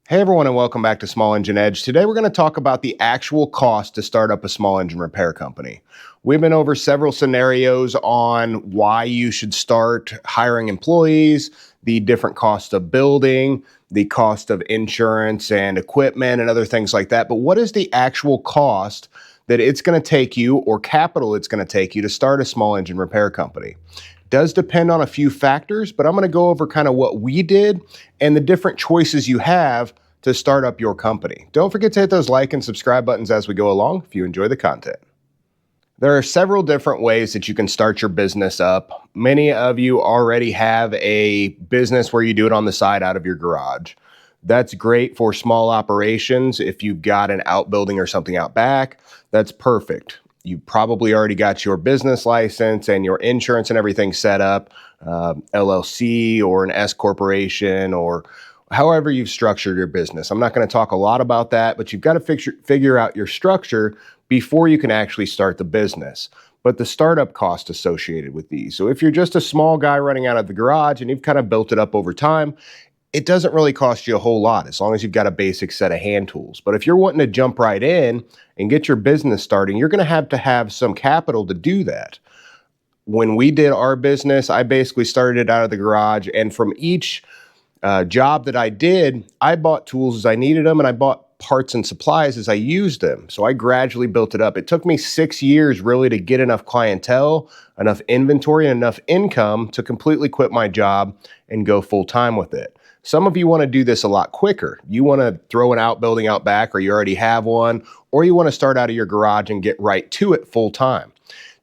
Hey everyone, and welcome back to Small Engine Edge. Today we're going to talk about the actual cost to start up a small engine repair company. We've been over several scenarios on why you should start hiring employees, the different costs of building, the cost of insurance and equipment and other things like that. But what is the actual cost that it's going to take you, or capital it's going to take you, to start a small engine repair company? Does depend on a few factors, but I'm going to go over kind of what we did and the different choices you have to start up your company. Don't forget to hit those like and subscribe buttons as we go along if you enjoy the content. There are several different ways that you can start your business up. Many of you already have a business where you do it on the side out of your garage. That's great for small operations. If you've got an outbuilding or something out back, that's perfect. You probably already got your business license and your insurance and everything set up, LLC or an S corporation, or however you've structured your business. I'm not going to talk a lot about that, but you've got to figure out your structure before you can actually start the business. But the startup cost associated with these. So if you're just a small guy running out of the garage and you've kind of built it up over time, it doesn't really cost you a whole lot as long as you've got a basic set of hand tools. But if you're wanting to jump right in and get your business starting, you're going to have some capital to do that. When we did our business, I basically started it out of the garage, and from each job that I did, I bought tools as I needed them, and I bought parts and supplies as I used them. So I gradually built it up. It took me 6 years really to get enough clientele, enough inventory, and enough income to completely quit my job and go full time with it. Some of you want to do this a lot quicker. You want to throw an outbuilding out back, or you already have one, or you want to start out of your garage and get right to it full time.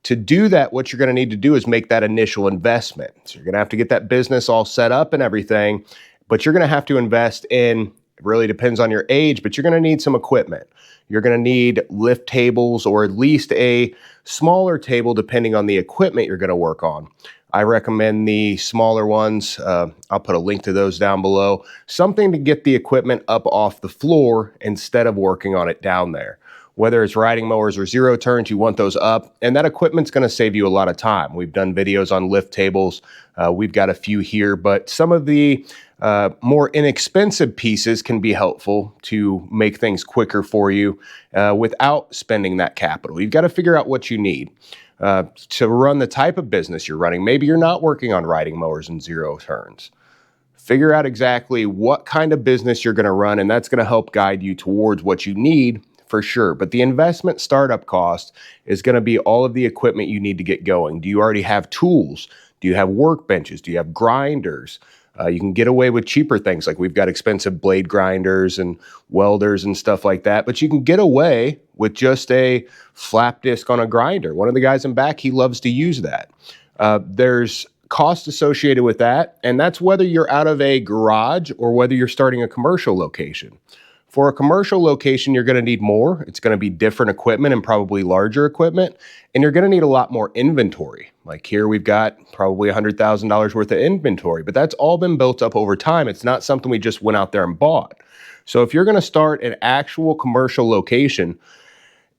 To do that, what you're going to need to do is make that initial investment. So you're going to have to get that business all set up and everything, but you're going to have to invest in, it really depends on your age, but you're going to need some equipment. You're going to need lift tables, or at least a smaller table depending on the equipment you're going to work on. I recommend the smaller ones. I'll put a link to those down below. Something to get the equipment up off the floor instead of working on it down there. Whether it's riding mowers or zero turns, you want those up, and that equipment's going to save you a lot of time. We've done videos on lift tables. We've got a few here, but some of the more inexpensive pieces can be helpful to make things quicker for you without spending that capital. You've got to figure out what you need to run the type of business you're running. Maybe you're not working on riding mowers and zero turns. Figure out exactly what kind of business you're going to run, and that's going to help guide you towards what you need for sure. But the investment startup cost is going to be all of the equipment you need to get going. Do you already have tools? Do you have workbenches? Do you have grinders? You can get away with cheaper things, like we've got expensive blade grinders and welders and stuff like that, but you can get away with just a flap disc on a grinder. One of the guys in back, he loves to use that. There's cost associated with that, and that's whether you're out of a garage or whether you're starting a commercial location. For a commercial location, you're going to need more. It's going to be different equipment and probably larger equipment, and you're going to need a lot more inventory. Like here, we've got probably $100,000 worth of inventory, but that's all been built up over time. It's not something we just went out there and bought. So if you're going to start an actual commercial location,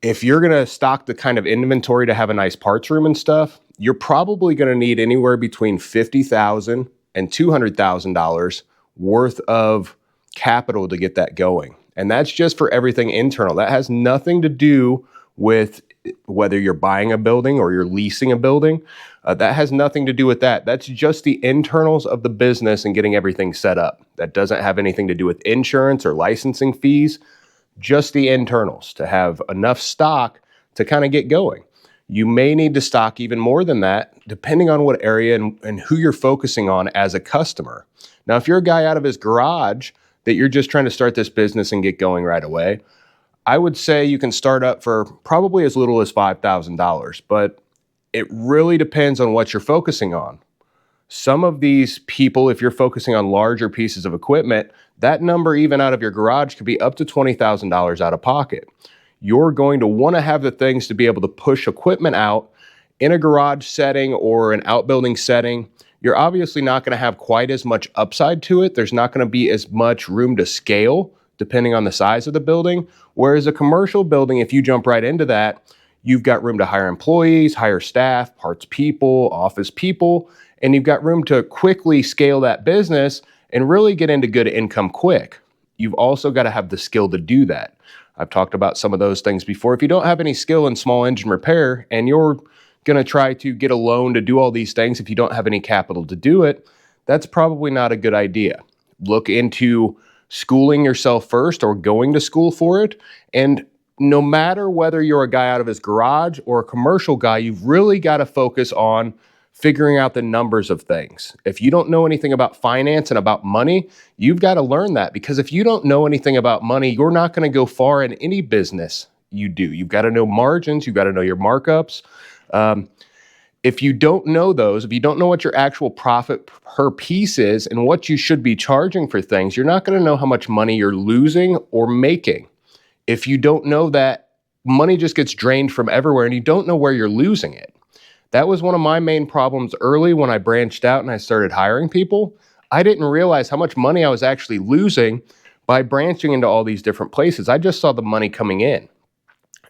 if you're going to stock the kind of inventory to have a nice parts room and stuff, you're probably going to need anywhere between $50,000 and $200,000 worth of capital to get that going. And that's just for everything internal. That has nothing to do with whether you're buying a building or you're leasing a building. That has nothing to do with that. That's just the internals of the business and getting everything set up. That doesn't have anything to do with insurance or licensing fees, just the internals to have enough stock to kind of get going. You may need to stock even more than that, depending on what area and who you're focusing on as a customer. Now, if you're a guy out of his garage that you're just trying to start this business and get going right away, I would say you can start up for probably as little as $5,000, but it really depends on what you're focusing on. Some of these people, if you're focusing on larger pieces of equipment, that number even out of your garage could be up to $20,000 out of pocket. You're going to want to have the things to be able to push equipment out in a garage setting or an outbuilding setting. You're obviously not going to have quite as much upside to it. There's not going to be as much room to scale depending on the size of the building. Whereas a commercial building, if you jump right into that, you've got room to hire employees, hire staff, parts people, office people, and you've got room to quickly scale that business and really get into good income quick. you've also got to have the skill to do that. I've talked about some of those things before. If you don't have any skill in small engine repair and you're going to try to get a loan to do all these things, if you don't have any capital to do it, that's probably not a good idea. Look into schooling yourself first or going to school for it. And no matter whether you're a guy out of his garage or a commercial guy, you've really got to focus on figuring out the numbers of things. If you don't know anything about finance and about money, you've got to learn that, because if you don't know anything about money, you're not going to go far in any business you do. You've got to know margins. You've got to know your markups. If you don't know those, if you don't know what your actual profit per piece is and what you should be charging for things, you're not going to know how much money you're losing or making. If you don't know that, money just gets drained from everywhere and you don't know where you're losing it. That was one of my main problems early when I branched out and I started hiring people. I didn't realize how much money I was actually losing by branching into all these different places. I just saw the money coming in.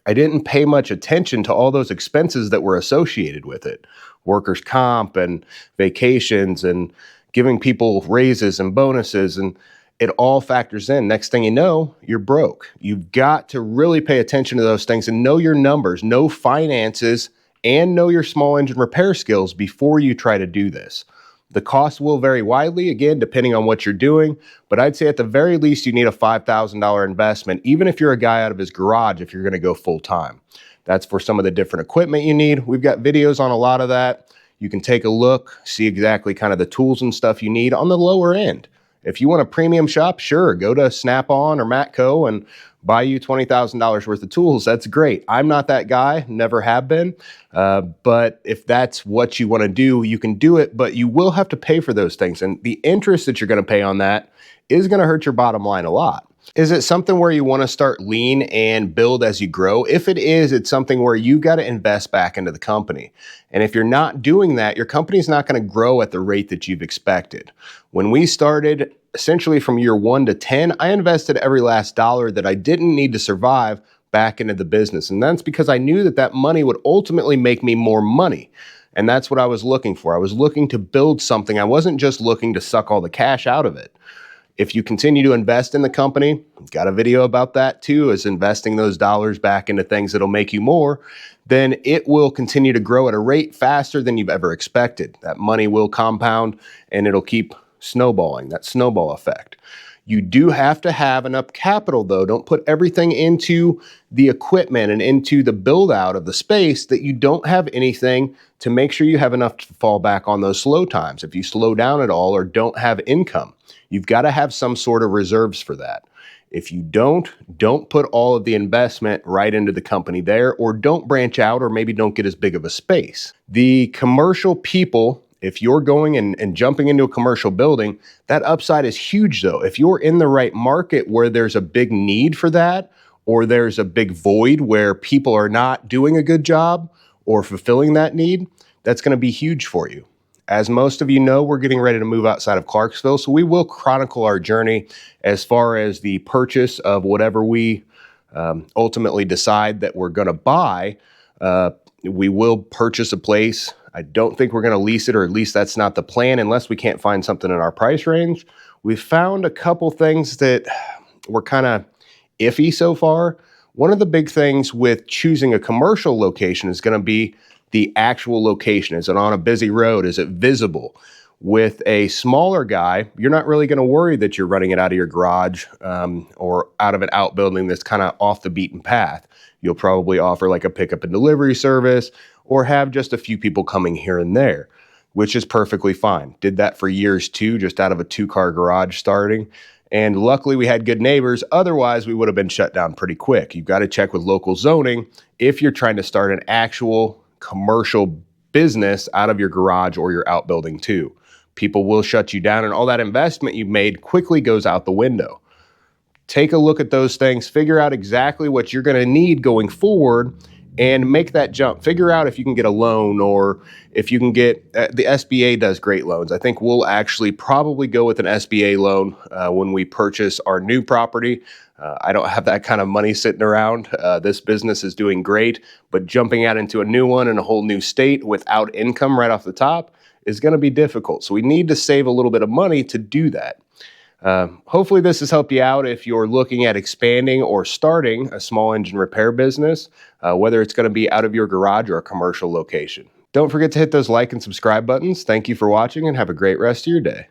I didn't pay much attention to all those expenses that were associated with it. Workers' comp and vacations and giving people raises and bonuses, and it all factors in. Next thing you know, you're broke. You've got to really pay attention to those things and know your numbers, know finances, and know your small engine repair skills before you try to do this. The cost will vary widely, again, depending on what you're doing, but I'd say at the very least, you need a $5,000 investment, even if you're a guy out of his garage, if you're going to go full time. That's for some of the different equipment you need. We've got videos on a lot of that. You can take a look, see exactly kind of the tools and stuff you need on the lower end. If you want a premium shop, sure, go to Snap-on or Matco and buy you $20,000 worth of tools. That's great. I'm not that guy, never have been. But if that's what you want to do, you can do it, but you will have to pay for those things. And the interest that you're going to pay on that is going to hurt your bottom line a lot. Is it something where you want to start lean and build as you grow? If it is, it's something where you got to invest back into the company. And if you're not doing that, your company's not going to grow at the rate that you've expected. When we started, essentially from year 1 to 10, I invested every last dollar that I didn't need to survive back into the business. And that's because I knew that that money would ultimately make me more money. And that's what I was looking for. I was looking to build something. I wasn't just looking to suck all the cash out of it. If you continue to invest in the company, got a video about that too, is investing those dollars back into things that'll make you more, then it will continue to grow at a rate faster than you've ever expected. That money will compound and it'll keep snowballing, that snowball effect. You do have to have enough capital though. Don't put everything into the equipment and into the build out of the space that you don't have anything to make sure you have enough to fall back on those slow times. If you slow down at all or don't have income, you've got to have some sort of reserves for that. If you don't put all of the investment right into the company there, or don't branch out, or maybe don't get as big of a space. The commercial people, if you're going and jumping into a commercial building, that upside is huge though. If you're in the right market where there's a big need for that, or there's a big void where people are not doing a good job or fulfilling that need, that's going to be huge for you. As most of you know, we're getting ready to move outside of Clarksville, so we will chronicle our journey as far as the purchase of whatever we ultimately decide that we're going to buy. We will purchase a place. I don't think we're going to lease it, or at least that's not the plan unless we can't find something in our price range. We've found a couple things that were kind of iffy so far. One of the big things with choosing a commercial location is going to be the actual location. Is it on a busy road? Is it visible? With a smaller guy, you're not really going to worry that you're running it out of your garage or out of an outbuilding that's kind of off the beaten path. You'll probably offer like a pickup and delivery service or have just a few people coming here and there, which is perfectly fine. Did that for years too, just out of a 2-car garage starting. And luckily we had good neighbors. Otherwise, we would have been shut down pretty quick. You've got to check with local zoning if you're trying to start an actual commercial business out of your garage or your outbuilding too. People will shut you down and all that investment you made quickly goes out the window. Take a look at those things, figure out exactly what you're going to need going forward and make that jump. Figure out if you can get a loan or if you can get, the SBA does great loans. I think we'll actually probably go with an SBA loan when we purchase our new property. I don't have that kind of money sitting around. This business is doing great, but jumping out into a new one in a whole new state without income right off the top is going to be difficult. So we need to save a little bit of money to do that. Hopefully, this has helped you out if you're looking at expanding or starting a small engine repair business, whether it's going to be out of your garage or a commercial location. Don't forget to hit those like and subscribe buttons. Thank you for watching and have a great rest of your day.